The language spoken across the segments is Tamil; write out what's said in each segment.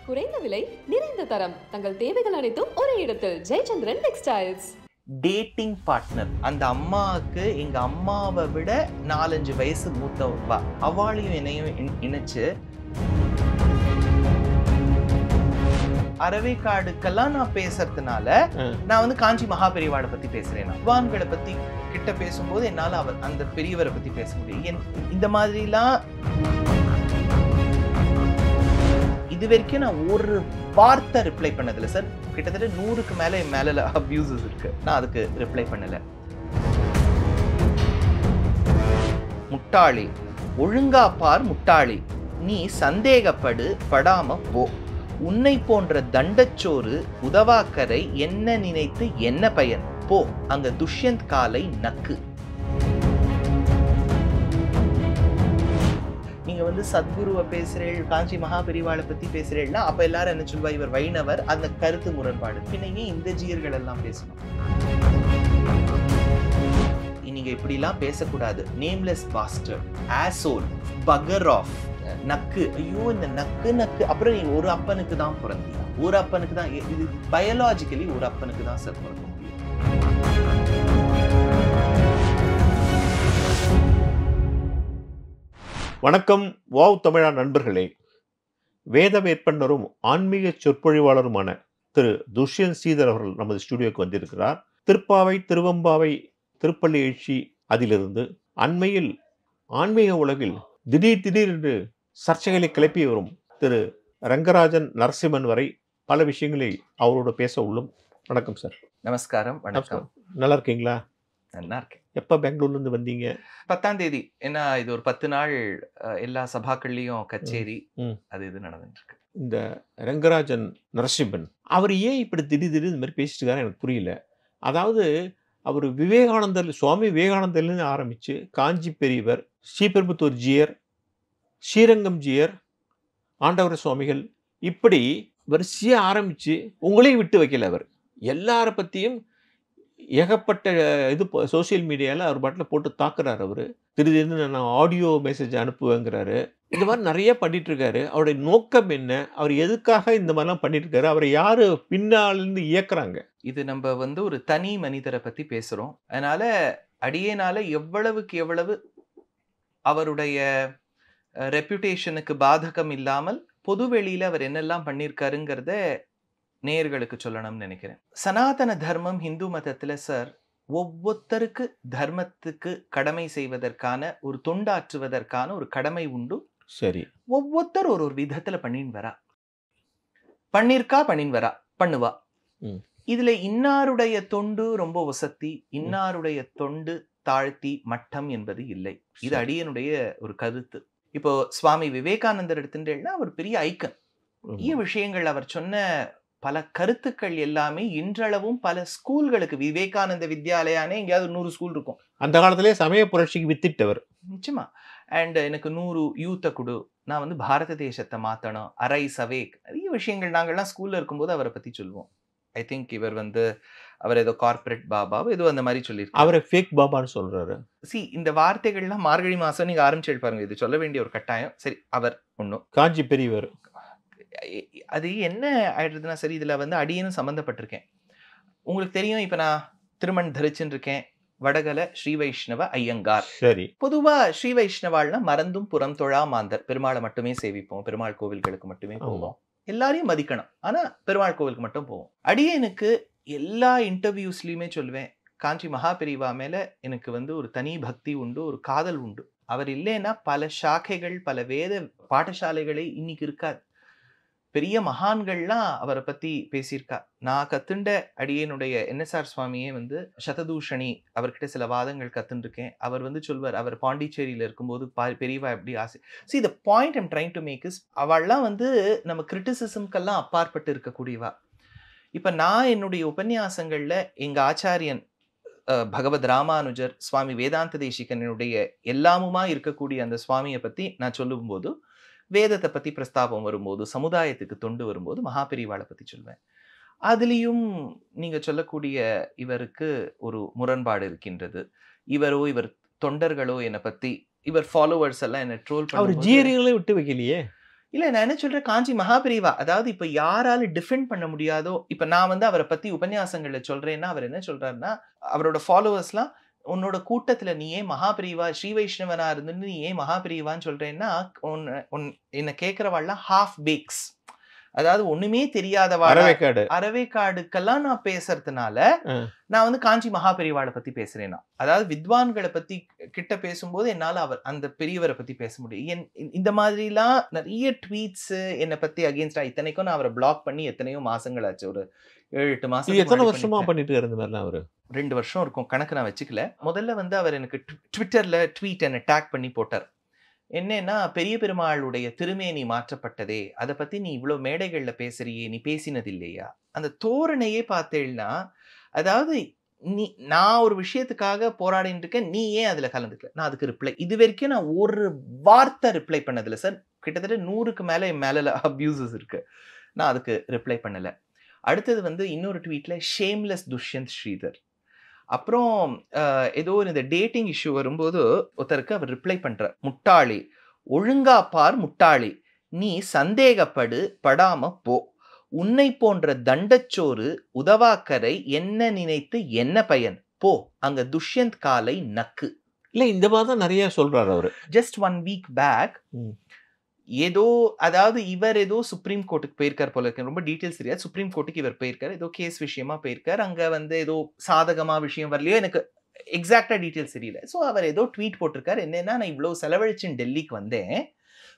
குறைந்த விலை, நிறைந்த தரம். தங்கள் தேவைகள் அனைத்தும் ஒரே இடத்தில். ஜெயச்சந்திரன் டெக்ஸ்டைல்ஸ். டேட்டிங் பார்ட்னர், அந்த அம்மாவுக்கு எங்க அம்மாவை விட 4-5 வயசு மூத்தவா, அவளையும் என்னையும் இணைச்சு அரவேக்காடுக்கெல்லாம் நான் பேசுறதுனால நான் வந்து காஞ்சி மகாபெரிவாளை பத்தி பேசுறேன். பகவான்களை பத்தி கிட்ட பேசும்போது என்னால அந்த பெரியவரை பத்தி பேச முடியும். இந்த மாதிரிலாம் இது வரைக்கும் நான் ஒரு வார்த்தை ரிப்ளை பண்ணதில்லை சார். கிட்டத்தட்ட 100க்கு மேல என் மேல அபியூசஸ் இருக்கு. நான் அதுக்கு ரிப்ளை பண்ணல. முட்டாளி, ஒழுங்கா பார் முட்டாளி, நீ படாம போ. உன்னை போன்ற தண்டச்சோறு உதவாக்கரை என்ன நினைத்து என்ன பயன்? போ அங்க துஷ்யந்த் காலை நக்கு. நீங்க வந்து சத்குருவை பேசுறேள், காஞ்சி மகாபெரிவாளை பத்தி பேசுறேன்னா அப்ப எல்லாரும் என்ன சொல்வா, இவர் வைணவர், அந்த கருத்து முரண்பாடு. பின்ன இந்த ஜீயர்கள் எல்லாம் பேசணும். நீங்க இப்படி எல்லாம் பேசக்கூடாது. நேம்லெஸ் பாஸ்டர், ஆசோல், பகர் ஆஃப், நக்கு. ஐயோ இந்த நக்கு நக்கு. அப்புறம் நீ ஒரு அப்பனுக்கு தான் பிறந்தியா? ஒரு அப்பனுக்கு தான். இது பயாலஜிக்கலி ஒரு அப்பனுக்கு தான் சார் பிறக்க முடியும். வணக்கம் வாவ் தமிழா நண்பர்களே. வேத வேட்பன்னரும் ஆன்மீக சொற்பொழிவாளருமான திரு துஷ்யந்த் ஸ்ரீதர் அவர்கள் நமது ஸ்டுடியோக்கு வந்திருக்கிறார். திருப்பாவை, திருவம்பாவை, திருப்பள்ளி எழுச்சி, அதிலிருந்து அண்மையில் ஆன்மீக உலகில் திடீர் என்று சர்ச்சைகளை கிளப்பி வரும் திரு ரங்கராஜன் நரசிம்மன் வரை பல விஷயங்களை அவரோட பேச உள்ளோம். வணக்கம் சார். நமஸ்காரம். வணக்கம். நல்லா இருக்கீங்களா? நல்லா இருக்கேன். எப்போ பெங்களூர்ல இருந்து வந்தீங்க? 10ஆம் தேதி. ஏன்னா இது ஒரு 10 நாள் எல்லா சபாக்கள்லயும் கச்சேரி அது இது நடந்துட்டு இருக்கு. இந்த ரங்கராஜன் நரசிம்மன் அவர் ஏன் இப்படி திடீர் இந்த மாதிரி பேசிட்டு இருக்காரு எனக்கு புரியல. அதாவது அவர் விவேகானந்தர், சுவாமி விவேகானந்தர்லேருந்து ஆரம்பிச்சு காஞ்சி பெரியவர், ஸ்ரீபெரும்புத்தூர் ஜியர், ஸ்ரீரங்கம் ஜியர், ஆண்டவர் சுவாமிகள், இப்படி வரிசையாக ஆரம்பித்து உங்களையும் விட்டு வைக்கல. அவர் எல்லாரை பற்றியும் ஏகப்பட்ட இது சோசியல் மீடியாவில் அவர் பாட்டில் போட்டு தாக்குறாரு. அவர் திடீர்னு நான் ஆடியோ மெசேஜ் அனுப்புவேங்கிறாரு. இந்த மாதிரி நிறைய பண்ணிட்டு இருக்காரு. அவருடைய நோக்கம் என்ன? அவர் எதுக்காக இந்த மாதிரிலாம் பண்ணிட்டு இருக்காரு? அவரை யாரு பின்னாலிருந்து இயக்குறாங்க? இது நம்ம வந்து ஒரு தனி மனிதரை பத்தி பேசுறோம். அதனால அடியேனால எவ்வளவுக்கு எவ்வளவு அவருடைய ரெப்யூட்டேஷனுக்கு பாதகம் இல்லாமல் பொது வெளியில அவர் என்னெல்லாம் பண்ணியிருக்காருங்கிறத நேயர்களுக்கு சொல்லணும்னு நினைக்கிறேன். சனாதன தர்மம் ஹிந்து மதத்துல சார் ஒவ்வொருத்தருக்கு தர்மத்துக்கு கடமை செய்வதற்கான, ஒரு தொண்டாற்றுவதற்கான ஒரு கடமை உண்டு. சரி, ஒவ்வொருத்தர் ஒரு விதத்துல பண்ணின்னு வரா, பண்ணின்னு வரா, பண்ணுவா. இதுல இன்னாருடைய தொண்டு ரொம்ப வசதி, இன்னாருடைய தொண்டு தாழ்த்தி மட்டம் என்பது இல்லை. இது அடியனுடைய ஒரு கருத்து. இப்போ சுவாமி விவேகானந்தர் எடுத்துட்டேன்னா அவர் பெரிய ஐக்கன். விஷயங்கள் அவர் சொன்ன பல கருத்துக்கள் எல்லாமே இன்றளவும் பல ஸ்கூல்களுக்கு, விவேகானந்த வித்யாலயானே எங்கேயாவது 100 ஸ்கூல் இருக்கும். அந்த காலத்திலே சமய புரட்சிக்கு வித்திட்டவர். நிச்சயமா. அண்ட் எனக்கு 100 யூத்தை கொடு, நான் வந்து பாரத தேசத்தை மாத்தணும், அரை சவேக், நிறைய விஷயங்கள் நாங்கள்லாம் ஸ்கூல்ல இருக்கும்போது அவரை பத்தி சொல்லுவோம். ஐ திங்க் இவர் வந்து அவர் ஏதோ கார்பரேட் பாபா ஏதோ அந்த மாதிரி சொல்லியிருக்காரு. அவரை ஃபேக் பாபான்னு சொல்றாரு. இந்த வார்த்தைகள்லாம் மார்கழி மாசம் நீங்க ஆரம்பிச்சு பாருங்க, இது சொல்ல வேண்டிய ஒரு கட்டாயம். சரி, அவர் ஒன்றும் காஞ்சி பெரியவர். அது என்ன ஆயிடுறதுன்னா சரி, இதுல வந்து அடியனும் சம்பந்தப்பட்டிருக்கேன். உங்களுக்கு தெரியும், இப்ப நான் திருமண் தரிச்சுன்னு இருக்கேன். வடகல ஸ்ரீ வைஷ்ணவ ஐயங்கார். சரி, பொதுவா ஸ்ரீ வைஷ்ணவாள்னா மறந்தும் புறம் தொழா மாந்தர். பெருமாளை மட்டுமே சேவிப்போம், பெருமாள் கோவில்களுக்கு மட்டுமே போவோம், எல்லாரையும் மதிக்கணும், ஆனா பெருமாள் கோவிலுக்கு மட்டும் போவோம். அடியனுக்கு எல்லா இன்டர்வியூஸ்லயுமே சொல்லுவேன், காஞ்சி மகாபெரிவா மேல எனக்கு வந்து ஒரு தனி பக்தி உண்டு, ஒரு காதல் உண்டு. அவர் இல்லைன்னா பல சாக்கைகள், பல வேத பாடசாலைகளே இன்னைக்கு இருக்காது. பெரிய மகான்கள்லாம் அவரை பத்தி பேசியிருக்கா. நான் கத்துண்ட அடியனுடைய NSR சுவாமியே வந்து சததூஷணி, அவர்கிட்ட சில வாதங்கள் கத்துருக்கேன். அவர் வந்து சொல்வார், அவர் பாண்டிச்சேரியில இருக்கும்போது பெரியவா எப்படி ஆசை. See, the point I'm trying to make is, அவள்லாம் வந்து நம்ம கிரிட்டிசிசம்கெல்லாம் அப்பாற்பட்டு இருக்கக்கூடியவா. இப்ப நான் என்னுடைய உபன்யாசங்கள்ல எங்க ஆச்சாரியன் பகவத் ராமானுஜர், சுவாமி வேதாந்த தேசிகனுடைய எல்லாமுமா இருக்கக்கூடிய அந்த சுவாமியை பத்தி நான் சொல்லும்போது, வேதத்தை பத்தி பிரஸ்தாபம் வரும்போது, சமுதாயத்துக்கு தொண்டு வரும்போது மகாபெரிவாளை பத்தி சொல்வேன். அதுலேயும் நீங்க சொல்லக்கூடிய இவருக்கு ஒரு முரண்பாடு இருக்கின்றது. இவர் தொண்டர்களோ என்னை பத்தி, இவர் ஃபாலோவர்ஸ் எல்லாம் என்ன ட்ரோல் பண்ணி, அவர் ஜீரியங்களை விட்டு வைக்கலையே. இல்ல நான் என்ன சொல்றேன், காஞ்சி மகாபிரிவா, அதாவது இப்ப யாரால டிஃபெண்ட் பண்ண முடியாதோ, இப்ப நான் வந்து அவரை பத்தி உபன்யாசங்கள்ல சொல்றேன்னா அவர் என்ன சொல்றாருன்னா, அவரோட ஃபாலோவர்ஸ்லாம் உன்னோட கூட்டத்துல நீ ஏன் மகாபிரிவா ஸ்ரீ வைஷ்ணவனா இருந்து நீ ஏன் மகாபிரிவான்னு சொல்றேன்னா, என்ன கேட்கிறவாள்லாம் ஹாஃப் பேக்ஸ், அதாவது ஒண்ணுமே தெரியாதவாள், அரவேக்காடுக்கெல்லாம் நான் பேசுறதுனால நான் வந்து காஞ்சி மகாபெரிவாளை பத்தி பேசுறேன்னா, அதாவது வித்வான்களை பத்தி கிட்ட பேசும்போது என்னால அவர் அந்த பெரியவரை பத்தி பேச முடியும். இந்த மாதிரிலாம் நிறைய ட்வீட்ஸ் என்னை பத்தி அகேன்ஸ்டா, இத்தனைக்கும் நான் அவரை பிளாக் பண்ணி எத்தனையோ மாசங்கள் ஆச்சு, ஒரு 7-8 மாசம். எத்தனை வருஷமா பண்ணிட்டு இருந்த அவரு? 2 வருஷம் இருக்கும், கணக்கு நான் வச்சுக்கல. முதல்ல வந்து அவர் எனக்கு ட்விட்டர்ல ட்வீட் என்ன டேக் பண்ணி போட்டார். என்னன்னா, பெரிய பெருமாளுடைய திருமேனி மாற்றப்பட்டதே, அதை பத்தி நீ இவ்வளவு மேடைகள்ல பேசுறியே, நீ பேசினது இல்லையா? அந்த தோரணையே பார்த்தேன்னா, அதாவது நான் ஒரு விஷயத்துக்காக போராடிட்டு இருக்கேன், நீ ஏன் அதுல கலந்துக்கல? நான் அதுக்கு ரிப்ளை இது வரைக்கும் நான் ஒரு வார்த்தை ரிப்ளை பண்ணதில்லை சார். கிட்டத்தட்ட 100க்கு மேல என் மேல அபியூசஸ் இருக்கு, நான் அதுக்கு ரிப்ளை பண்ணல. அடுத்தது வந்து இன்னொரு ட்வீட்ல ஷேம்லெஸ் துஷ்யந்த் ஸ்ரீதர். அப்புறம் ஏதோ இந்த டேட்டிங் இஷ்யூ வரும்போது ஒருத்தருக்கு அவர் ரிப்ளை பண்ற, முட்டாளி, ஒழுங்கா பார் முட்டாளி, நீ சந்தேகப்படு படாம போ, உன்னை போன்ற தண்டச்சோறு உதவாக்கரை என்ன நினைத்து என்ன பயன், போ அங்க துஷ்யந்த் காலை நக்கு. இல்ல இந்த மாதிரி தான் நிறைய சொல்றாரு அவரு. ஜஸ்ட் 1 வீக் பேக் ஏதோ, அதாவது இவர் ஏதோ சுப்ரீம் கோர்ட்டுக்கு போயிருக்கார் போல இருக்கு, ரொம்ப டீட்டெயில்ஸ் தெரியாது. சுப்ரீம் கோர்ட்டுக்கு இவர் போயிருக்காரு, ஏதோ கேஸ் விஷயமா போயிருக்கார். அங்க வந்து ஏதோ சாதகமா விஷயம் வரலையோ, எனக்கு எக்ஸாக்டா டீட்டெயில்ஸ் தெரியல. ஸோ அவர் ஏதோ ட்வீட் போட்டிருக்காரு, என்னன்னா நான் இவ்வளவு செலவழிச்சுன்னு டெல்லிக்கு வந்தேன்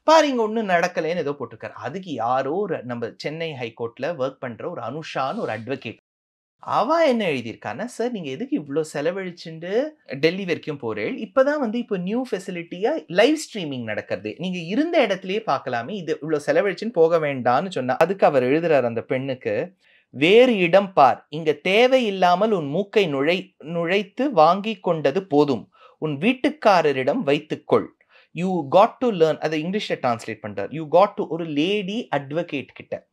பாருங்க ஒன்றும் நடக்கலைன்னு ஏதோ போட்டிருக்காரு. அதுக்கு யாரோ ஒரு நம்ம சென்னை ஹைகோர்ட்ல ஒர்க் பண்ற ஒரு அனுஷான்னு ஒரு அட்வொகேட், அவ என்ன எழுதியிருக்கான்னா, சார் நீங்க எதுக்கு இவ்வளோ செலவழிச்சுட்டு டெல்லி வரைக்கும் போறேன், இப்பதான் வந்து இப்போ நியூ ஃபெசிலிட்டியா லைவ் ஸ்ட்ரீமிங் நடக்கிறதே, நீங்க இருந்த இடத்துலயே பார்க்கலாமே, இது இவ்வளோ செலவழிச்சுன்னு போக வேண்டாம்னு சொன்னா. அதுக்கு அவர் எழுதுறாரு அந்த பெண்ணுக்கு, வேறு இடம் பார், இங்க தேவையில்லாமல் உன் மூக்கை நுழைத்து வாங்கி கொண்டது போதும், உன் வீட்டுக்காரரிடம் வைத்துக்கொள், யூ காட் டு லேர்ன். அதை இங்கிலீஷ்ல டிரான்ஸ்லேட் பண்றார், யூ காட் டு, ஒரு லேடி அட்வொகேட் கிட்ட,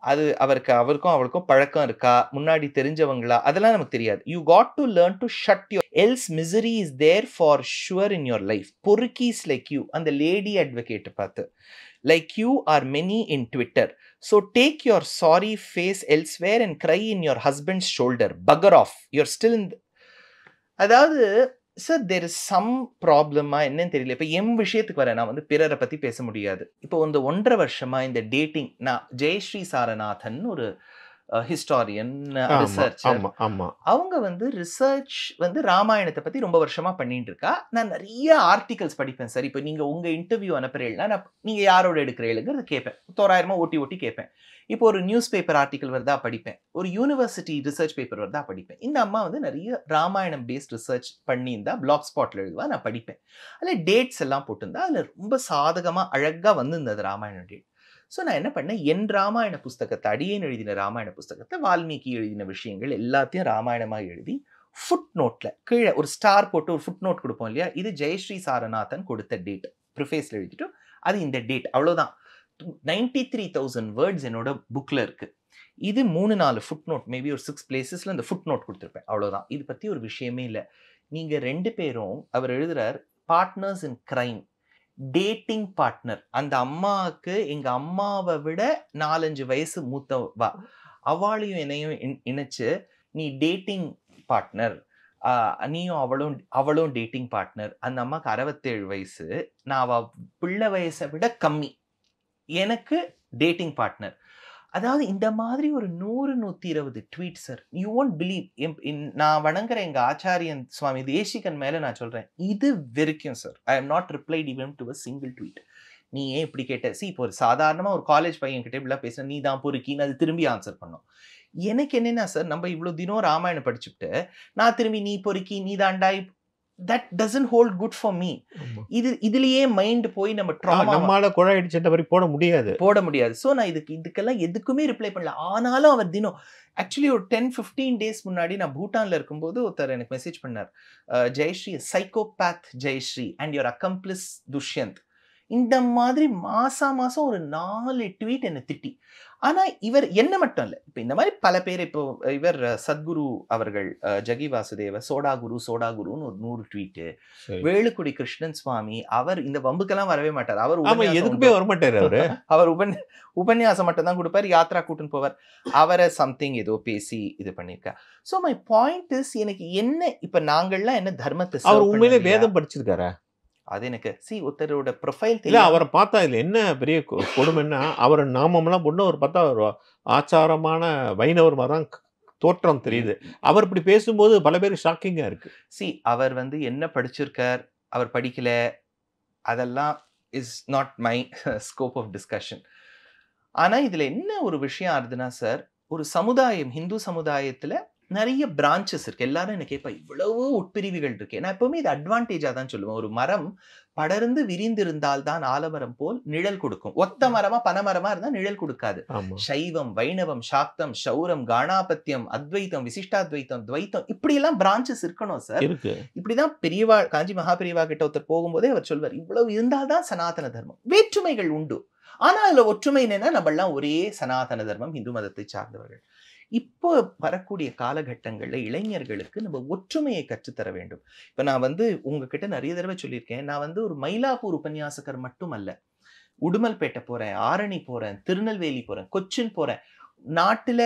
அது அவருக்கும் அவளுக்கும் பழக்கம் இருக்கா, முன்னாடி தெரிஞ்சவங்களா, அதெல்லாம் நமக்கு தெரியாது. You got to learn to shut your else misery is there for sure in your life, பொறுக்கீஸ் லைக் யூ, அந்த லேடி அட்வொகேட் பார்த்து, like you are many in Twitter, so take your sorry face elsewhere and cry in your husband's shoulder, bugger off, your still in. அதாவது சார் தேர் இஸ் சம் ப்ராப்ளமா என்னன்னு தெரியல. இப்போ என் விஷயத்துக்கு வரேன், நான் வந்து பிறரை பத்தி பேச முடியாது. இப்போ இந்த 1.5 வருஷமா இந்த டேட்டிங், நான் ஜெயஸ்ரீ சாரநாதன் ஒரு ஹிஸ்டாரியன், ரிசர்ச்சர், அவங்க வந்து ரிசர்ச் வந்து ராமாயணத்தை பத்தி ரொம்ப வருஷமா பண்ணிட்டு இருக்கா. நான் நிறைய ஆர்டிகல்ஸ் படிப்பேன் சார். இப்போ நீங்க உங்க இன்டர்வியூ அனுப்புறீங்கன்னா நான் நீங்க யாரோட எடுக்கிறீங்கிறது கேட்பேன், தோராயிரமா ஓட்டி கேட்பேன். இப்போ ஒரு நியூஸ் பேப்பர் ஆர்டிக்கல் வருதா படிப்பேன், ஒரு யூனிவர்சிட்டி ரிசர்ச் பேப்பர் வருதா படிப்பேன். இந்த அம்மா வந்து நிறைய ராமாயணம் பேஸ்ட் ரிசர்ச் பண்ணியிருந்தா பிளாக் ஸ்பாட்ல எழுதுவா, நான் படிப்பேன். அதில் டேட்ஸ் எல்லாம் போட்டிருந்தா, அதில் ரொம்ப சாதகமாக அழகாக வந்திருந்தது ராமாயணம் டேட். ஸோ நான் என்ன பண்ணேன், என் ராமாயண புஸ்தகத்தை, அடியேன் எழுதின ராமாயண புஸ்தகத்தை, வால்மீகி எழுதின விஷயங்கள் எல்லாத்தையும் ராமாயணமாக எழுதி ஃபுட் நோட்ல கீழே ஒரு ஸ்டார் போட்டு ஒரு ஃபுட் நோட் கொடுப்போம் இல்லையா, இது ஜெயஸ்ரீ சாரநாதன் கொடுத்த டேட் ப்ரிஃபேஸ்ல எழுதிட்டு அது இந்த டேட், அவ்வளோதான். 93,000 வேர்ட்ஸ் என்னோட புக்ல இருக்கு. இது 3-4 ஃபுட் நோட், மேபி ஒரு 6 பிளேசஸ்ல இந்த ஃபுட் நோட் கொடுத்துருப்பேன், அவ்வளோதான். இது பத்தி ஒரு விஷயமே இல்லை. நீங்க 2 பேரும், அவர் எழுதுறார், partners in crime, dating partner. அந்த அம்மாவுக்கு எங்க அம்மாவை விட 4-5 வயசு மூத்தவா, அவளையும் என்னையும் இணைச்சு நீ டேட்டிங் பார்ட்னர், நீயும் அவளும் டேட்டிங் பார்ட்னர். அந்த அம்மாவுக்கு 67 வயசு, நான் அவ பிள்ளை வயசை விட கம்மி, எனக்கு டேட்டிங் பார்ட்னர். அதாவது இந்த மாதிரி ஒரு 100-120 tweet sir. You won't believe. நான் வணங்குற எங்க ஆச்சாரியன் சுவாமி தேசிகன் மேல நான் சொல்றேன், இது வரைக்கும் sir I am not replied even to a single tweet. நீ ஏன் இப்படி கேட்ட, இப்போ ஒரு சாதாரணமா ஒரு காலேஜ் பையன் கிட்ட இப்படிலாம் பேசுற, நீ தான் பொறுக்கின்னு அது திரும்பி ஆன்சர் பண்ணோம். எனக்கு என்னன்னா சார், நம்ம இவ்வளவு தினம் ராமாயணம் படிச்சுட்டு நான் திரும்பி நீ பொறுக்கி நீ தாண்டா, that doesn't hold good for me. இதுலயே மைண்ட் போய் நம்ம நம்மால குழாய் அடிச்ச மாதிரி போட முடியாது. சோ நான் இதுக்கெல்லாம் எதுக்குமே ரிப்ளை பண்ணல. ஆனாலும் அவர் தினம், ஆக்சுவலி ஒரு 10-15 டேஸ் முன்னாடி நான் பூட்டான்ல இருக்கும்போது ஒருத்தர் எனக்கு மெசேஜ் பண்ணார், Jayashree psychopath Jayashree and your accomplice Dushyant, இந்த மாதிரி மாசம் ஒரு 4 ட்வீட் என்ன திட்டி. ஆனா இவர் என்ன மட்டும் இல்ல, இப்ப இந்த மாதிரி பல பேர், இப்போ இவர் சத்குரு அவர்கள் ஜகி வாசுதேவ சோடா குருன்னு ஒரு 100 ட்வீட். வேலுக்குடி கிருஷ்ணன் சுவாமி அவர் இந்த வம்புக்கெல்லாம் வரவே மாட்டார். அவர் எதுக்குமே வரமாட்டாரு. அவர் உபன்யாசம் மட்டும் தான் கொடுப்பார், யாத்ரா கூட்டுன்னு போவார். அவரை சம்திங் ஏதோ பேசி இது பண்ணிருக்கார். சோ மை பாயிண்ட் இஸ், எனக்கு என்ன இப்ப நாங்கள்லாம் என்ன தர்மத்தை, அவர் உண்மையிலே வேதம் படிச்சிருக்காரா? அது எனக்கு ஒருத்தரோட ப்ரொஃபைல் இல்ல, அவரை பார்த்தா இதுல என்ன பெரிய கொடுமைன்னா, அவர் நாமம்லாம் பொண்ணு அவர் பார்த்தா ஒரு ஆச்சாரமான வைணவர் மாதிரி தான் தோற்றம் தெரியுது. அவர் இப்படி பேசும்போது பல பேருக்கு ஷாக்கிங்கா இருக்கு. அவர் என்ன படிச்சிருக்கார், அவர் படிக்கல, அதெல்லாம் is not my scope of discussion. ஆனா இதுல என்ன ஒரு விஷயம் ஆகுதுன்னா சார், ஒரு சமுதாயம், ஹிந்து சமுதாயத்துல நிறைய பிரான்ச்சஸ் இருக்கு. எல்லாரும் என்ன கேட்பா, இவ்வளவு உட்பிரிவுகள் இருக்கு. நான் எப்பவுமே இது அட்வான்டேஜா தான் சொல்லுவேன். ஒரு மரம் படர்ந்து விரிந்திருந்தால் தான் ஆலமரம் போல் நிழல் கொடுக்கும். ஒத்த மரமா பனைமரமா இருந்தா நிழல் கொடுக்காது. சைவம், வைணவம், சாக்தம், சௌரம், காணாபத்தியம், அத்வைத்தம், விசிஷ்டாத்வைத்தம், துவைத்தம், இப்படி எல்லாம் பிரான்ச்சஸ் இருக்கணும் சார். இப்படிதான் பெரியவா, காஞ்சி மகா பெரியவா கிட்ட ஒருத்தர் போகும்போதே அவர் சொல்வார், இவ்வளவு இருந்தால்தான் சனாதன தர்மம். வேற்றுமைகள் உண்டு, ஆனா அதுல ஒற்றுமை என்னன்னா, நம்ம எல்லாம் ஒரே சனாதன தர்மம், இந்து மதத்தை சார்ந்தவர்கள். இப்போ வரக்கூடிய காலகட்டங்கள்ல இளைஞர்களுக்கு நம்ம ஒற்றுமையை கற்றுத்தர வேண்டும். இப்ப நான் உங்ககிட்ட நிறைய தடவை சொல்லியிருக்கேன், நான் ஒரு மயிலாப்பூர் உபன்யாசகர் மட்டும் அல்ல. உடுமல்பேட்டை போறேன், ஆரணி போறேன், திருநெல்வேலி போறேன், கொச்சின் போறேன். நாட்டுல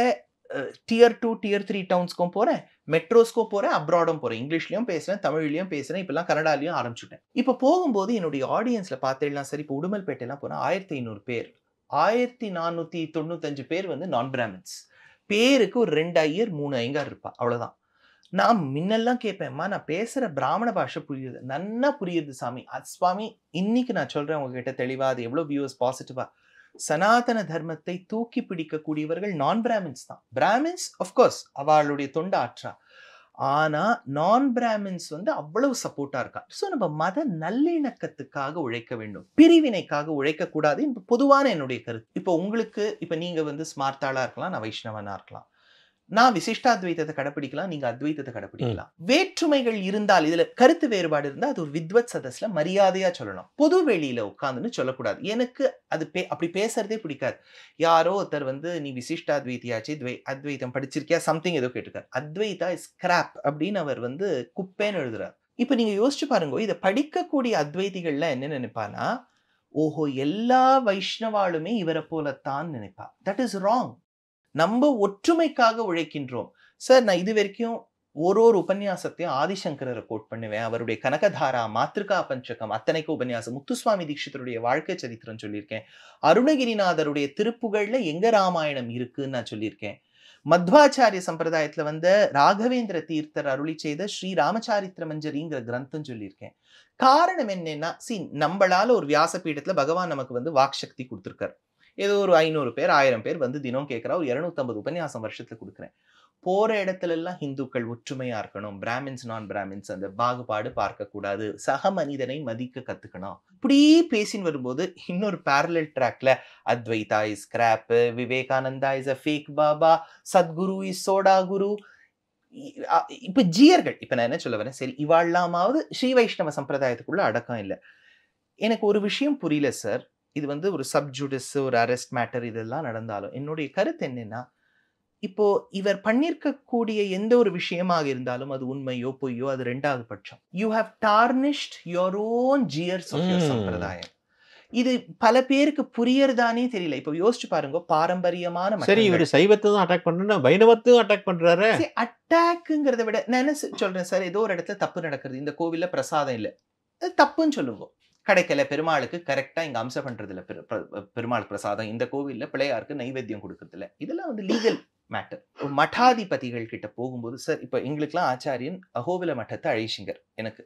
tier 2 tier 3 டவுன்ஸ்க்கும் போறேன், மெட்ரோஸ்க்கும் போறேன், அப்ராடும் போறேன். இங்கிலீஷ்லயும் பேசுறேன், தமிழ்லயும் பேசுறேன், இப்பெல்லாம் கன்னடாலையும் ஆரம்பிச்சுட்டேன். இப்ப போகும்போது என்னுடைய ஆடியன்ஸ்ல பார்த்தேன்னா சரி, இப்போ உடுமல்பேட்டைலாம் போனா 1500 பேர், 1495 பேர் நான் பிராமின்ஸ். பேருக்கு ஒரு 2 ஐயர் 3 ஐயங்கார் இருப்பா, அவ்வளவுதான். நான் முன்னெல்லாம் கேட்பேன்மா, நான் பேசுற பிராமண பாஷை புரியுது, நன்னா புரியுது சாமி. சுவாமி, இன்னைக்கு நான் சொல்றேன் உங்ககிட்ட தெளிவா, அது எவ்வளவு வியூஸ் பாசிட்டிவா. சனாதன தர்மத்தை தூக்கி பிடிக்கக்கூடியவர்கள் நான் பிராமின்ஸ் தான். பிராமின்ஸ் ஆஃப்கோர்ஸ் அவளுடைய தொண்டை ஆற்றா, ஆனா நான் பிராமின்ஸ் அவ்வளவு சப்போர்ட்டா இருக்கா. சோ நம்ம மத நல்லிணக்கத்துக்காக உழைக்க வேண்டும், பிரிவினைக்காக உழைக்க கூடாது. பொதுவான என்னுடைய கருத்து. இப்போ உங்களுக்கு, இப்ப நீங்க ஸ்மார்த்தாளா இருக்கலாம், நான் வைஷ்ணவனா இருக்கலாம், நான் விசிஷ்டாத்வைத்தத்தை கடைப்பிடிக்கலாம், நீங்க அத்வைத்தத்தை கடைப்பிடிக்கலாம். வேற்றுமைகள் இருந்தால், இதுல கருத்து வேறுபாடு இருந்தா அது ஒரு வித்வத் சதஸ்ல மரியாதையா சொல்லணும். பொது வெளியில உட்கார்ந்துன்னு சொல்லக்கூடாது. எனக்கு அது அப்படி பேசுறதே பிடிக்காது. யாரோ ஒருத்தர் நீ விசிஷ்டாத்வைத்தியாச்சு, அத்வைத்தம் படிச்சிருக்கியா, சம்திங் ஏதோ கேட்டிருக்காரு. அத்வைதா இஸ் கிராப் அப்படின்னு அவர் குப்பேன்னு எழுதுறாரு. இப்ப நீங்க யோசிச்சு பாருங்க, இதை படிக்கக்கூடிய அத்வைதிகள்ல என்ன நினைப்பானா, ஓஹோ எல்லா வைஷ்ணவாளுமே இவரை போலத்தான் நினைப்பா. That is wrong. நம்ம ஒற்றுமைக்காக உழைக்கின்றோம் சார். நான் இது வரைக்கும் ஒரு உபன்யாசத்தையும் ஆதிசங்கரரை கோட் பண்ணுவேன். அவருடைய கனகதாரா, மாத்ருகா பஞ்சகம், அத்தனைக்கு உபன்யாசம். முத்துசுவாமி தீட்சிதருடைய வாழ்க்கை சரித்திரம் சொல்லியிருக்கேன். அருணகிரிநாதருடைய திருப்புகள்ல எங்க ராமாயணம் இருக்குன்னு நான் சொல்லியிருக்கேன். மத்வாச்சாரிய சம்பிரதாயத்துல ராகவேந்திர தீர்த்தர் அருளி செய்த ஸ்ரீ ராமசாரித்திர மஞ்சரிங்கிற கிரந்தம் சொல்லியிருக்கேன். காரணம் என்னன்னா, நம்மளால ஒரு வியாசபீடத்துல பகவான் நமக்கு வாக் சக்தி கொடுத்திருக்காரு. ஏதோ ஒரு 500 பேர் 1000 பேர் தினம் கேட்கிறா. ஒரு 250 உபன்யாசம் வருஷத்துல கொடுக்குறேன். போற இடத்துல எல்லாம் இந்துக்கள் ஒற்றுமையா இருக்கணும், பிராமின்ஸ் நான் பிராமின்ஸ் அந்த பாகுபாடு பார்க்க கூடாது, சக மனிதனை மதிக்க கத்துக்கணும், இப்படி பேசின்னு வரும்போது இன்னொரு பேரலல் ட்ராக்ல Advaita is crap, Vivekananda is a fake baba, Sadhguru is soda guru. இப்ப ஜியர்கள், இப்ப நான் என்ன சொல்ல வரேன், சரி இவாழ்லாமாவது ஸ்ரீ வைஷ்ணவ சம்பிரதாயத்துக்குள்ள அடக்கம் இல்லை. எனக்கு ஒரு விஷயம் புரியல சார். இது ஒரு சப்ஜுடிஸ், ஒரு அரெஸ்ட் மேட்டர் இதெல்லாம் நடந்தாலும் என்னுடைய கருத்து என்னன்னா, இப்போ இவர் பண்ணிருக்கக்கூடிய எந்த ஒரு விஷயமாக இருந்தாலும் அது உண்மையோ பொய்யோ அது ரெண்டாவது பட்சம். You have tarnished your own jeeyars of your sampradayam. இது பல பேருக்கு புரியறதானே தெரியல. இப்போ யோசிச்சு பாருங்க, பாரம்பரியமான சரி, இவர் சைவத்தை தான் அட்டாக் பண்றா, வைணவத்தையும் அட்டாக் பண்றாரு. அட்டாக்ங்கிறத விட நான் என்ன சொல்றேன் சார், ஏதோ ஒரு இடத்துல தப்பு நடக்கிறது, இந்த கோவில்ல பிரசாதம் இல்லை, தப்புன்னு சொல்லுங்க. கிடைக்கல, பெருமாளுக்கு கரெக்டா இங்க அம்சம் பண்றது இல்ல, பெருமாள் பிரசாதம் இந்த கோவில்ல பிள்ளையாருக்கு நைவேத்தியம் கொடுக்கறது இல்ல, இதெல்லாம் லீகல் மேட்டர். மட்டாதிபதிகள் கிட்ட போகும்போது சார், இப்ப எங்களுக்கெல்லாம் ஆச்சாரியன் அகோபில மட்டத்தை அழிச்சிங்கர். எனக்கு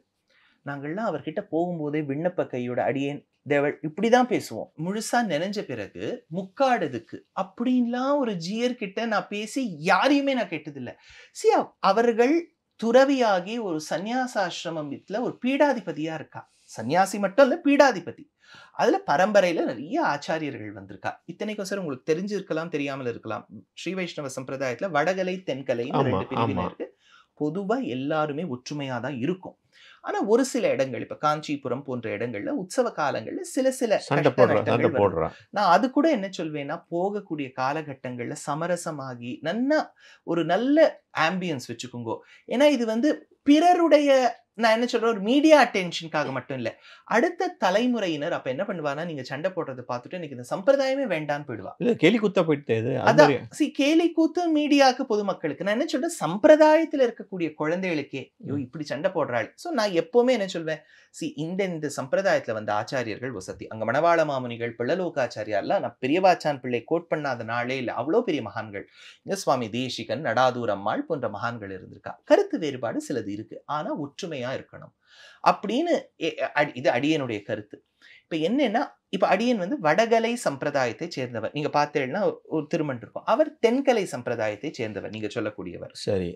நாங்கள்லாம் அவர்கிட்ட போகும்போதே விண்ணப்ப கையோட அடியேன் தேவள் இப்படிதான் பேசுவோம். முழுசா நினைஞ்ச பிறகு முக்காடுதுக்கு அப்படின்லாம் ஒரு ஜியர் கிட்ட நான் பேசி யாரையுமே நான் கேட்டதில்லை. அவர்கள் துறவியாகி ஒரு சன்னியாசாசிரமம் வீட்டுல ஒரு பீடாதிபதியா இருக்கா. சன்னியாசி மட்டும் இல்ல, பீடாதிபதி. அதுல பரம்பரையில நிறைய ஆச்சாரியர்கள் வந்திருக்கா. இத்தனைக்கும் சார் உங்களுக்கு தெரிஞ்சிருக்கலாம், தெரியாமல் இருக்கலாம், ஸ்ரீ வைஷ்ணவ சம்பிரதாயத்துல வடகலை தென்கலை 2 பிரிவினை இருக்கு. பொதுவா எல்லாருமே ஒற்றுமையா தான் இருக்கும். ஆனா ஒரு சில இடங்கள், இப்ப காஞ்சிபுரம் போன்ற இடங்கள்ல உற்சவ காலங்கள்ல சில சண்டை கஷ்ட சண்டை நஷ்டங்கள் வரும். போடுறா. நான் அது கூட என்ன சொல்வேன்னா, போகக்கூடிய காலகட்டங்கள்ல சமரசமாகி ஒரு நல்ல ஆம்பியன்ஸ் வச்சுக்குங்கோ. ஏன்னா இது வந்து பிறருடைய, நான் என்ன சொல்றேன், ஒரு மீடியா அட்டென்ஷனுக்காக மட்டும் இல்ல. அடுத்த தலைமுறையினர் அப்ப என்ன பண்ணுவானா, நீங்க சண்டை போடுறத பார்த்துட்டு எனக்கு இந்த சம்பிரதாயமே வேண்டான்னு போயிடுவா. இல்ல கேலி குத்தா போயிட்டு இது. அது அதான் மாதிரி கேலி கூத்து மீடியாக்கு, பொதுமக்களுக்கு. நான் என்ன சொல்றேன், சம்பிரதாயத்துல இருக்கக்கூடிய குழந்தைகளுக்கே ஐயோ இப்படி சண்டை போடுறாள். சோ நான் எப்பவுமே என்ன சொல்வேன், இந்த சம்பிரதாயத்துல வந்த ஆச்சாரியர்கள் வசதி. அங்க மணவாள மாமுனிகள், பிள்ளலோகாச்சாரியார்லாம், நான் பெரியவாச்சான் பிள்ளை கோட் பண்ணாத நாளே இல்ல. அவ்வளவு பெரிய மகான்கள். இங்க சுவாமி தேசிகன், நடாதூர் அம்மாள் போன்ற மகான்கள் இருந்திருக்கா. கருத்து வேறுபாடு சிலது இருக்கு, ஆனா ஒற்றுமையா இருக்கணும் அப்படின்னு இது அடியனுடைய கருத்து. இப்ப என்னன்னா, இப்ப அடியன் வந்து வடகலை சம்பிரதாயத்தை சேர்ந்தவர். நீங்க பார்த்தீங்கன்னா ஒரு திருமண் இருக்கும், அவர் தென்கலை சம்பிரதாயத்தை சேர்ந்தவர், நீங்க சொல்லக்கூடியவர். சரி.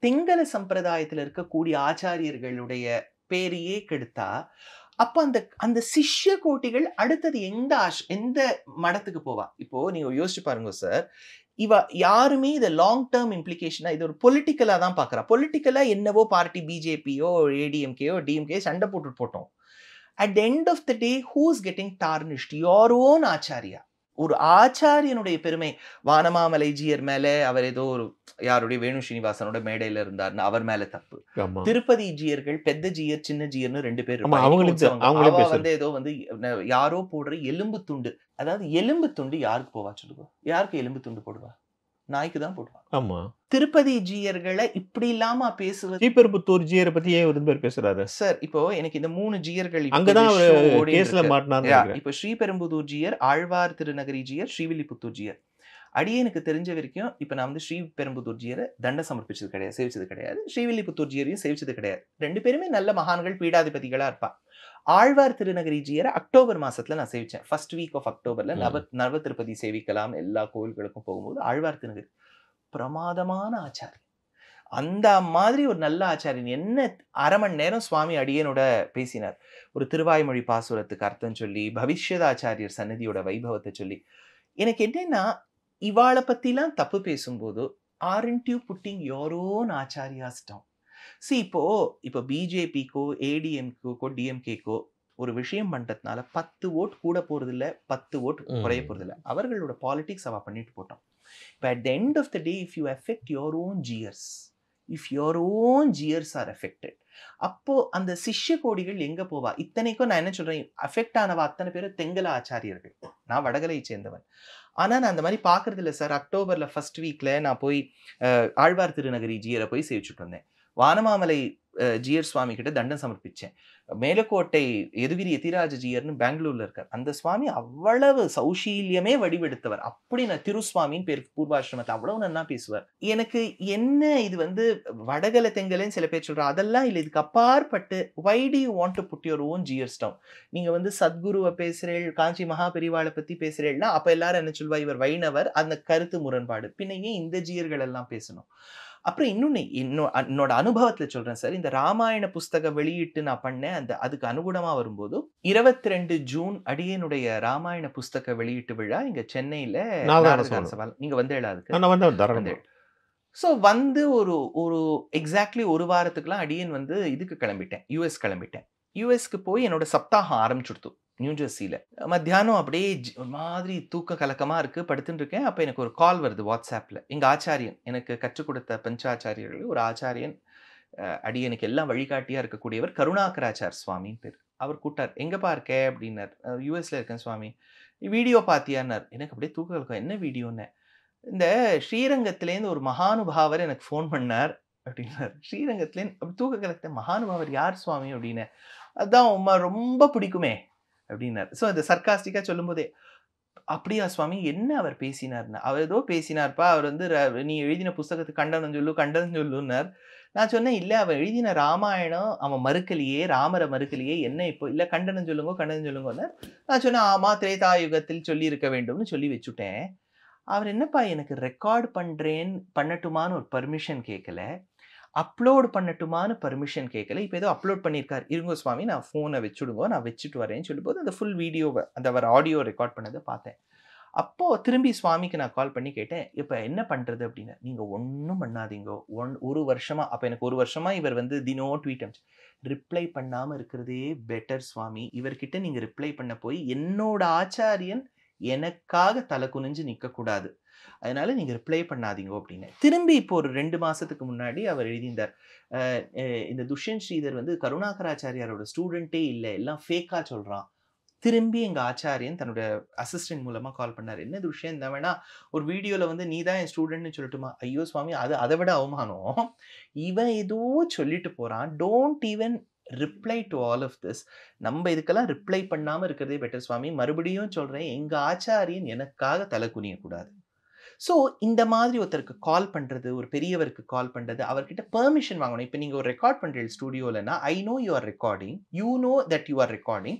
தென்கலை சம்பிரதாயத்துல இருக்கக்கூடிய ஆச்சாரியர்களுடைய பேரையே கெடுத்தா, அப்ப அந்த சிஷ்ய கோட்டிகள் அடுத்தது எந்த மடத்துக்கு போவா? இப்போ நீங்க யோசிச்சு பாருங்க சார், இவ யாருமே இதை லாங் டேர்ம் இம்ப்ளிகேஷனா, இது ஒரு பொலிட்டிக்கலா தான் பாக்குறா. பொலிட்டிக்கலா என்னவோ பார்ட்டி பிஜேபியோ ஏடிஎம்கேயோ டிஎம்கே சண்டை போட்டோம். At the end of the day, who's getting tarnished? Your own Acharya. ஒரு ஆச்சாரியனுடைய பெருமை. வானமாமலை ஜீயர் மேல அவர் ஏதோ ஒரு யாருடைய வேணு ஸ்ரீனிவாசனோட மேடையில இருந்தார்னு அவர் மேல தப்பு. திருப்பதி ஜீயர்கள் பெத்த ஜீயர் சின்ன ஜீயர்னு 2 பேர் வந்து ஏதோ வந்து யாரோ போடுற எலும்பு துண்டு, அதாவது எலும்பு துண்டு யாருக்கு போவா சொல்லுங்க? யாருக்கு எலும்பு துண்டு போடுவா? நாய்க்கு தான் போடுவா. ஆமா. திருப்பதி ஜீயர்களை இப்படி இல்லாம பேசுவது. ஸ்ரீபெரும்புத்தூர் ஜீயரை பத்தி ஏன் ஒரு பேர் பேசுறாரு சார்? இப்போ எனக்கு இந்த 3 ஜீயர்கள் அங்கதான் கேஸ்ல மாட்டினாரு. இப்போ ஸ்ரீபெரும்புத்தூர் ஜீயர், ஆழ்வார் திருநகரி ஜீயர், ஸ்ரீவில்லிபுத்தூர் ஜீயர். அடியனுக்கு தெரிஞ்ச வரைக்கும் இப்ப நான் வந்து ஸ்ரீபெரும்புத்தூர் ஜீயரை தண்ட சமர்ப்பிச்சது கிடையாது, சேவிச்சது கிடையாது. ஸ்ரீவில்லிபுத்தூர் ஜீயரையும் சேவிச்சது கிடையாது. 2 பேருமே நல்ல மகான்கள், பீடாதிபதிகளா இருப்பா. ஆழ்வார் திருநகரி ஜீயரை அக்டோபர் மாசத்துல நான் சேவிச்சேன். ஃபர்ஸ்ட் வீக் ஆஃப் அக்டோபர்ல நவ திருப்பதி சேவிக்கலாம் எல்லா கோவில்களுக்கும் போகும்போது ஆழ்வார் திருநகரி பிரமாதமான ஆச்சாரியன். அந்த மாதிரி ஒரு நல்ல ஆச்சாரியன். என்ன 1/2 மணி நேரம் சுவாமி அடியனோட பேசினார். ஒரு திருவாய்மொழி பாசுரத்துக்கு அர்த்தம் சொல்லி, பவிஷ்யதாச்சாரியர் சன்னதியோட வைபவத்தை சொல்லி. எனக்கு என்னன்னா, இவாளை பத்திலாம் தப்பு பேசும்போது aren't you putting your own ஆச்சாரியாஸ் down? இப்போ பிஜேபிக்கோ ஏடிஎம்கோ டிஎம்கேக்கோ ஒரு விஷயம் பண்றதுனால 10 ஓட் கூட போறது இல்ல, 10 ஓட் குறைய போறது இல்ல. அவர்களோட பாலிடிக்ஸ் அவ பண்ணிட்டு போட்டோம். But at the end of the day, if you affect your own gears are affected, அப்போ அந்த சிஷ்ய கோடிகள் எங்க போவா? இத்தனைக்கும் நான் என்ன சொல்றேன், அஃபெக்ட் ஆனவா அத்தனை பேரும் தெங்கல ஆச்சாரியர்கள். நான் வடகலை சேர்ந்தவன். ஆனா நான் அந்த மாதிரி பாக்குறது இல்லை சார். அக்டோபர்ல ஃபர்ஸ்ட் வீக்ல நான் போய் ஆழ்வார் திருநகரி ஜீயரை போய் சேவிச்சுட்டு வந்தேன். வானமாமலை ஜீயர் சுவாமி கிட்ட தண்டம் சமர்ப்பிச்சேன். மேலக்கோட்டை எதுகிரி எதிராஜ ஜீயர்னு பெங்களூர்ல இருக்கார். அந்த சுவாமி அவ்வளவு சௌஷீல்யமே வடிவெடுத்தவர். அப்படி நான் திருசுவாமின்னு பேர், பூர்வாசிரமத்தை அவ்வளவு நன்னா பேசுவார். எனக்கு என்ன இது வந்து வடகலை தெங்கலைன்னு சில பேர் சொல்றாங்க, அதெல்லாம் இல்லை. இதுக்கு அப்பாற்பட்டு why do you want to put your own gears down? நீங்க வந்து சத்குருவை பேசுறேள், காஞ்சி மகா பெரிவாளை பத்தி பேசுறேன்னா அப்ப எல்லாரும் என்ன சொல்வா, இவர் வைணவர், அந்த கருத்து முரண்பாடு. பின்ன ஏன் இந்த ஜீயர்கள் எல்லாம் பேசணும்? அப்புறம் என்னோட அனுபவத்துல சொல்றேன் சார். இந்த ராமாயண புஸ்தக வெளியீட்டு நான் பண்ணேன். அதுக்கு அனுகுணமா வரும்போது 22 ஜூன் அடியனுடைய ராமாயண புஸ்தக வெளியீட்டு விழா இங்க சென்னையில நீங்க வந்து எழாதுக்கு. ஸோ வந்து ஒரு எக்ஸாக்ட்லி ஒரு வாரத்துக்குலாம் அடியன் வந்து இதுக்கு கிளம்பிட்டேன், யூஎஸ் கிளம்பிட்டேன். யூஎஸ்க்கு போய் என்னோட சப்தாகம் ஆரம்பிச்சுடுத்து நியூஜெர்சியில. மத்தியானம் அப்படியே ஒரு மாதிரி தூக்க கலக்கமா இருக்கு, படுத்துட்டு இருக்கேன். அப்ப எனக்கு ஒரு கால் வருது வாட்ஸ்ஆப்ல. எங்க ஆச்சாரியன், எனக்கு கற்றுக் கொடுத்த பஞ்சாச்சாரியர்கள் ஒரு ஆச்சாரியன், அடியனுக்கு எல்லாம் வழிகாட்டியா இருக்கக்கூடியவர், கருணாகராச்சார் சுவாமின்னு பேர். அவர் கூட்டார். எங்கப்பா இருக்க அப்படின்னார். யூஎஸ்ல இருக்கேன் சுவாமி. வீடியோ பாத்தியான்னார். எனக்கு அப்படியே தூக்க கலக்கம். என்ன வீடியோன்னு? இந்த ஸ்ரீரங்கத்திலேருந்து ஒரு மகானுபாவர் எனக்கு ஃபோன் பண்ணார் அப்படின்னார். ஸ்ரீரங்கத்திலேருந்து தூக்க கலக்கத்தை, மகானுபாவர் யார் சுவாமி அப்படின்னு. அதுதான் உமா ரொம்ப பிடிக்குமே அப்படின்னார். ஸோ அந்த சர்க்காஸ்டிக்கா சொல்லும் போதே, அப்படியா சுவாமி, என்ன அவர் பேசினார்னா? அவர் ஏதோ பேசினார்ப்பா, அவர் வந்து நீ எழுதின புஸ்தகத்துக்கு கண்டனம் சொல்லுன்னார். நான் சொன்னேன், இல்லை அவன் எழுதின ராமாயணம் அவன் மறுக்கலையே, ராமரை மறுக்கலையே, என்ன இப்போ இல்லை கண்டனம் சொல்லுங்கன்னார். நான் சொன்னேன், ஆமா திரேதாயுகத்தில் சொல்லி இருக்க வேண்டும்னு சொல்லி வச்சுட்டேன். அவர் என்னப்பா எனக்கு ரெக்கார்ட் பண்ணட்டுமான்னு ஒரு பர்மிஷன் கேட்கல, அப்லோட் பண்ணட்டுமான்னு பர்மிஷன் கேட்கல. இப்போ ஏதோ அப்லோட் பண்ணியிருக்காரு. இருங்கோ சுவாமி, நான் ஃபோனை வச்சுடுங்க, நான் வச்சுட்டு வரேன்னு சொல்லும்போது அந்த ஃபுல் வீடியோவை, அந்த அவர் ஆடியோ ரெக்கார்ட் பண்ணதை பார்த்தேன். அப்போ திரும்பி சுவாமிக்கு நான் கால் பண்ணி கேட்டேன், இப்ப என்ன பண்றது அப்படின்னு. நீங்க ஒன்னும் பண்ணாதீங்க, ஒரு வருஷமா, அப்ப எனக்கு 1 வருஷமா இவர் வந்து தினம் ட்வீட் அனுப்பிச்சு, ரிப்ளை பண்ணாம இருக்கிறதே பெட்டர் சுவாமி. இவர்கிட்ட நீங்க ரிப்ளை பண்ண போய் என்னோட ஆச்சாரியன் எனக்காக தலை குனிஞ்சு நிக்க கூடாது, அதனால நீங்க ரிப்ளை பண்ணாதீங்க அப்படின்னு. திரும்பி இப்போ ஒரு 2 மாசத்துக்கு முன்னாடி அவர் எழுதியிருந்தார், இந்த துஷ்யந்த் ஸ்ரீதர் வந்து கருணாகராச்சாரியாரோட ஸ்டூடெண்டே இல்லை, எல்லாம் ஃபேக்கா சொல்றான். திரும்பி எங்க ஆச்சாரியன் தன்னோட அசிஸ்டன்ட் மூலமா கால் பண்ணாரு, என்ன துஷ்யந்த் வேணா ஒரு வீடியோல வந்து நீ தான் என் ஸ்டூடெண்ட்னு சொல்லட்டுமா. ஐயோ சுவாமி, அது அதை விட அவமானம், இவன் ஏதோ சொல்லிட்டு போறான், don't even reply to all of this, நம்ம இதுக்கெல்லாம் ரிப்ளை பண்ணாம இருக்கிறதே பெட்டர் சுவாமி. மறுபடியும் சொல்றேன், எங்க ஆச்சாரியன் எனக்காக தலை குனிய கூடாது. ஸோ இந்த மாதிரி ஒருத்தருக்கு கால் பண்றது, ஒரு பெரியவருக்கு கால் பண்றது, அவர்கிட்ட பெர்மிஷன் வாங்கணும். இப்போ நீங்க ஒரு ரெக்கார்ட் பண்றீங்க ஸ்டுடியோலன்னா, I know you are recording, you know that you are recording,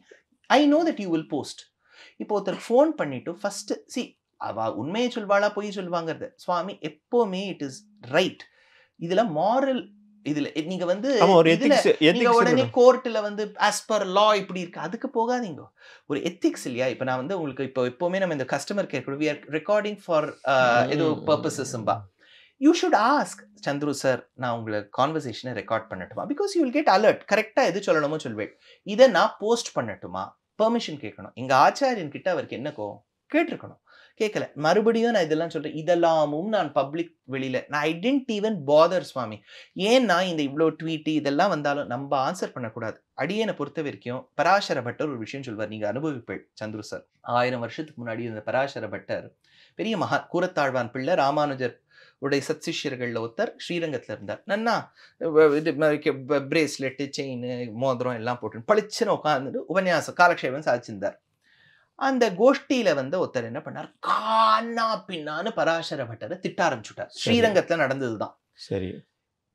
I know that you will post. இப்போ ஒருத்தருக்கு ஃபோன் பண்ணிட்டு ஃபர்ஸ்ட் அவ உண்மையை சொல்வாளா பொய் சொல்வாங்கிறது சுவாமி எப்பவுமே இட் இஸ் ரைட். இதுல மாரல், இதுல நீங்க வந்து நீங்க உடனே கோர்ட்ல வந்து as per law இப்படி இருக்கு அதுக்கு போகாதீங்க. ஒரு எத்திக்ஸ் இல்லையா? இப்ப நான் வந்து உங்களுக்கு இப்போ எப்பவுமே நம்ம இந்த customer care we are recording for ஏதோ purposes பா, you should ask Chandru sir, நான் உங்களை கான்வர்சேஷனை ரெக்கார்ட் பண்ணட்டுமா, because you will get alert. கரெக்டா எது சொல்லணுமோ சொல்வேன். இதை நான் போஸ்ட் பண்ணட்டுமா, பெர்மிஷன் கேட்கணும். எங்க ஆச்சாரியன் கிட்ட அவருக்கு என்ன கோவம் கேட்டிருக்கணும், கேட்கல. மறுபடியும் நான் இதெல்லாம் சொல்றேன், இதெல்லாமும் நான் பப்ளிக் வெளியில நான் ஐ டென்ட் ஈவன் பாதர் சுவாமி. ஏன்னா இந்த இவ்வளோ ட்வீட் இதெல்லாம் வந்தாலும் நம்ம ஆன்சர் பண்ணக்கூடாது. அடியனை பொறுத்த வரைக்கும் பராசர பட்டர் ஒரு விஷயம் சொல்வார், நீங்க அனுபவிப்பேள் சந்துரு சார். 1000 வருஷத்துக்கு முன்னாடி இந்த பராசர பட்டர் பெரிய மகா கூரத்தாழ்வான் பிள்ளை, ராமானுஜர் உடைய சத்சிஷ்யர்கள்ல ஒருத்தர், ஸ்ரீரங்கத்துல இருந்தார். நன்னா இது பிரேஸ்லெட்டு, செயின், மோதிரம் எல்லாம் போட்டு பளிச்சுன்னு உட்காந்துட்டு உபன்யாசம் காலக்ஷேபம் சாதிச்சிருந்தார். அந்த கோஷ்டியில வந்து ஒருத்தர் என்ன பண்ணார், கானா பின்னான்னு பராசர பட்டரை திட்ட ஆரம்பிச்சுட்டார். ஸ்ரீரங்கத்துல நடந்ததுதான். சரி,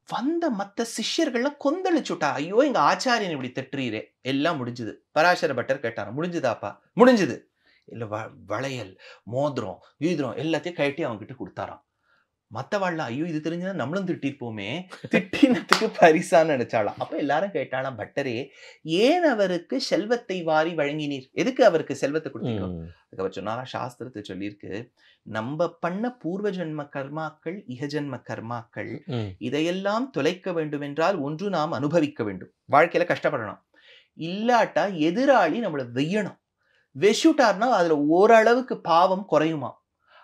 வந்த மத்த சிஷ்யர்கள்லாம் கொந்தளிச்சுட்டா, ஐயோ எங்க ஆச்சாரியன் இப்படி திட்டுறீரே. எல்லாம் முடிஞ்சது. பராசர பட்டர் கேட்டாரு, முடிஞ்சுதாப்பா? முடிஞ்சது. இல்ல வளையல், மோதிரம், ஈதிரம் எல்லாத்தையும் கழட்டி அவங்க கிட்ட கொடுத்தாராம். மத்தவாள்லாம் ஐயோ இது தெரிஞ்சுதான் நம்மளும் திட்டிருப்போமே, திட்டினத்துக்கு பரிசான்னு நினைச்சாலாம். அப்ப எல்லாரும் கேட்டாலாம், பட்டரே ஏன் அவருக்கு செல்வத்தை வாரி வழங்கினீர், எதுக்கு அவருக்கு செல்வத்தை கொடுத்தீங்க? அதுக்கு அவர் சொன்னாரா, சாஸ்திரத்தை சொல்லியிருக்கு, நம்ம பண்ண பூர்வ ஜென்ம கர்மாக்கள், இகஜென்ம கர்மாக்கள், இதையெல்லாம் தொலைக்க வேண்டும் என்றால் ஒன்று நாம் அனுபவிக்க வேண்டும், வாழ்க்கையில கஷ்டப்படணும். இல்லாட்டா எதிராளி நம்மளை வெய்யணும். வெசுட்டார்னா அதுல ஓரளவுக்கு பாவம் குறையுமா.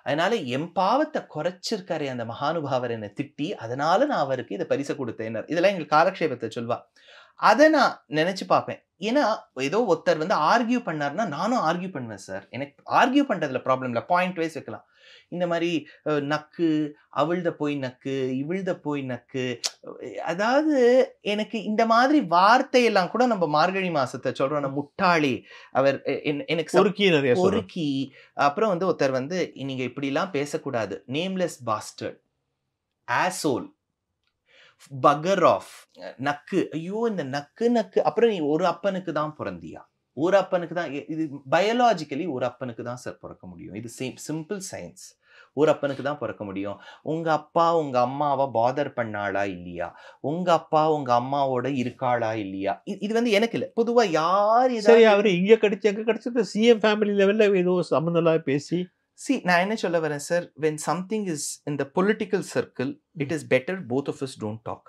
அதனால என் பாவத்தை குறைச்சிருக்காரு அந்த மகானுபாவர் என்னை திட்டி, அதனால நான் அவருக்கு இதை பரிசை கொடுத்தேன். இதெல்லாம் எங்களுக்கு காலக்ஷேபத்தை சொல்வா. அதை நான் நினைச்சு பார்ப்பேன். ஏன்னா ஏதோ ஒருத்தர் வந்து ஆர்கியூ பண்ணாருன்னா நானும் ஆர்கியூ பண்ணுவேன் சார். எனக்கு ஆர்கியூ பண்றதுல ப்ராப்ளம் இல்லை, பாயிண்ட் வைஸ் வைக்கலாம். இந்த மாதிரி நக்கு, அவிழ்த போய் நக்கு, இவிழ்த போய் நக்கு, அதாவது எனக்கு இந்த மாதிரி வார்த்தையெல்லாம் கூட நம்ம மார்கழி மாசத்தை சொல்றோம். முட்டாளி, அவர் எனக்கு பொறுக்கி, அப்புறம் வந்து ஒருத்தர் வந்து நீங்க இப்படி எல்லாம் பேசக்கூடாது, நேம்லெஸ் பாஸ்டர்ட், ஆசோல், பகர் ஆஃப், நக்கு, ஐயோ இந்த நக்கு நக்கு. அப்புறம் நீ ஒரு அப்பனுக்கு தான் பிறந்தியா, ஒரு அப்பனுக்கு தான், இது பயாலஜிக்கலி ஒரு அப்பனுக்கு தான் சார் பிறக்க முடியும். இது சிம்பிள் சயின்ஸ். ஒரு அப்பனுக்கு தான் பிறக்க முடியும். உங்க அப்பா உங்க அம்மாவை பாதர் பண்ணாளா இல்லையா, உங்க அப்பா உங்க அம்மாவோட இருக்காளா இல்லையா, இது வந்து எனக்கு இல்லை, பொதுவா யார் அவரு இங்க கிடைச்சு அங்க கிடைச்சது சிஎம் ஃபேமிலி லெவல்ல ஏதோ சம்பந்தம் பேசி. நான் என்ன சொல்ல வரேன் sir, when something is in the political circle, it is better both of us don't talk.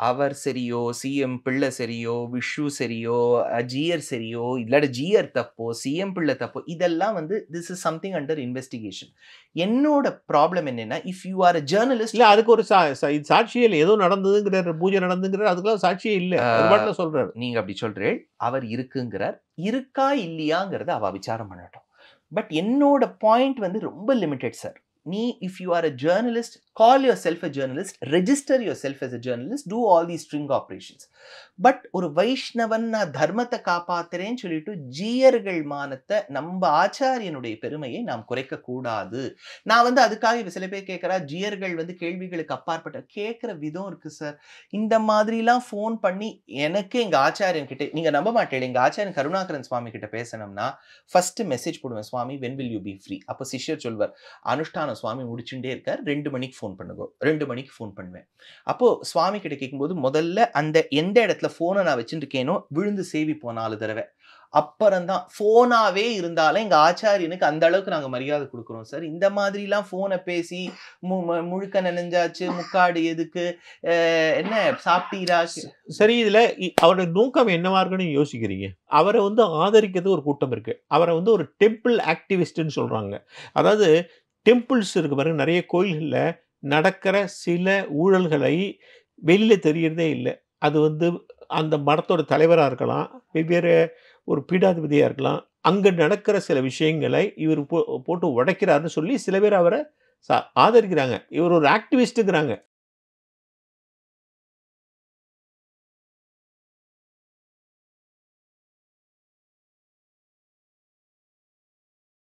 அவர் சரியோ, சிஎம் பிள்ளை சரியோ, விஷு சரியோ, ஜிஆர் சரியோ, இல்லாட்ட ஜிஆர் தப்போ, சிஎம் பிள்ளை தப்போ, இதெல்லாம் வந்து this is something under investigation. என்னோட ப்ராப்ளம் என்னன்னா, if you are a journalist, இல்ல அதுக்கு ஒரு சாட்சியே இல்லை, ஏதோ நடந்ததுங்கிறார், பூஜை நடந்துங்கிறார், அதுக்கெல்லாம் சாட்சியே இல்லை, சொல்றாரு. நீங்க அப்படி சொல்றேன், அவர் இருக்குங்கிறார், இருக்கா இல்லையாங்கிறத அவ விசாரம் பண்ணட்டும். பட் என்னோட பாயிண்ட் வந்து ரொம்ப லிமிட்டட் சார். நீ if you are a journalist, call yourself a journalist, register yourself as a journalist, do all these string operations. But ஒரு வைஷ்ணவன் நான் தர்மத்தை காப்பாத்துறேன்னு சொல்லிட்டு ஜீயர்கள் மானத்தை, நம்ம ஆச்சாரியனுடைய பெருமையை நாம் குறைக்க கூடாது. நான் வந்து அதுக்காக சில பேர் கேட்கிறா, ஜீயர்கள் வந்து கேள்விகளுக்கு அப்பாற்பட்ட கேட்கிற விதம் இருக்கு சார். இந்த மாதிரிலாம் ஃபோன் பண்ணி எனக்கு எங்க ஆச்சாரியன் கிட்ட, நீங்க நம்ப மாட்டேன், எங்க ஆச்சாரியன் கருணாகரன் சுவாமி கிட்ட பேசணும்னா ஃபர்ஸ்ட் மெசேஜ் போடுவேன், சுவாமி when will you be free. அப்போ சிஷ்யர் சொல்வார், அனுஷ்டான சுவாமி முடிச்சுட்டே இருக்கார், 2 மணிக்கு ஃபோன் பண்ணுங்க. 2 மணிக்கு ஃபோன் பண்ணுவேன். அப்போ சுவாமி கிட்ட கேட்கும்போது முதல்ல அந்த எந்த இடத்துல போனை நான் வச்சுருக்கேனோ விழுந்து சேவிப்போம் 4 தடவை. அப்புறம்தான் போனாவே இருந்தாலும் எங்க ஆச்சாரியனுக்கு அந்த அளவுக்கு நாங்க மரியாதை கொடுக்குறோம் சார். இந்த மாதிரிலாம் போனை பேசி முழுக்க நனைஞ்சாச்சு, முக்காடு எதுக்கு, என்ன சாப்பிட்டீரா? சரி, இதுல அவருடைய நோக்கம் என்னவா இருக்குன்னு யோசிக்கிறீங்க? அவரை வந்து ஆதரிக்கிறது ஒரு கூட்டம் இருக்கு. அவரை வந்து ஒரு டெம்பிள் ஆக்டிவிஸ்ட்னு சொல்றாங்க. அதாவது டெம்பிள்ஸ் இருக்கு பாருங்க, நிறைய கோயில்கள்ல நடக்கிற சில ஊழல்களை வெளியில தெரியறதே இல்லை. அது வந்து அந்த மடத்தோட தலைவராக இருக்கலாம், வெவ்வேறு ஒரு பீடாதிபதியாக இருக்கலாம். அங்கே நடக்கிற சில விஷயங்களை இவர் போட்டு உடைக்கிறாருன்னு சொல்லி சில பேர் அவரை ஆதரிக்கிறாங்க. இவர் ஒரு ஆக்டிவிஸ்ட்டுங்கிறாங்க.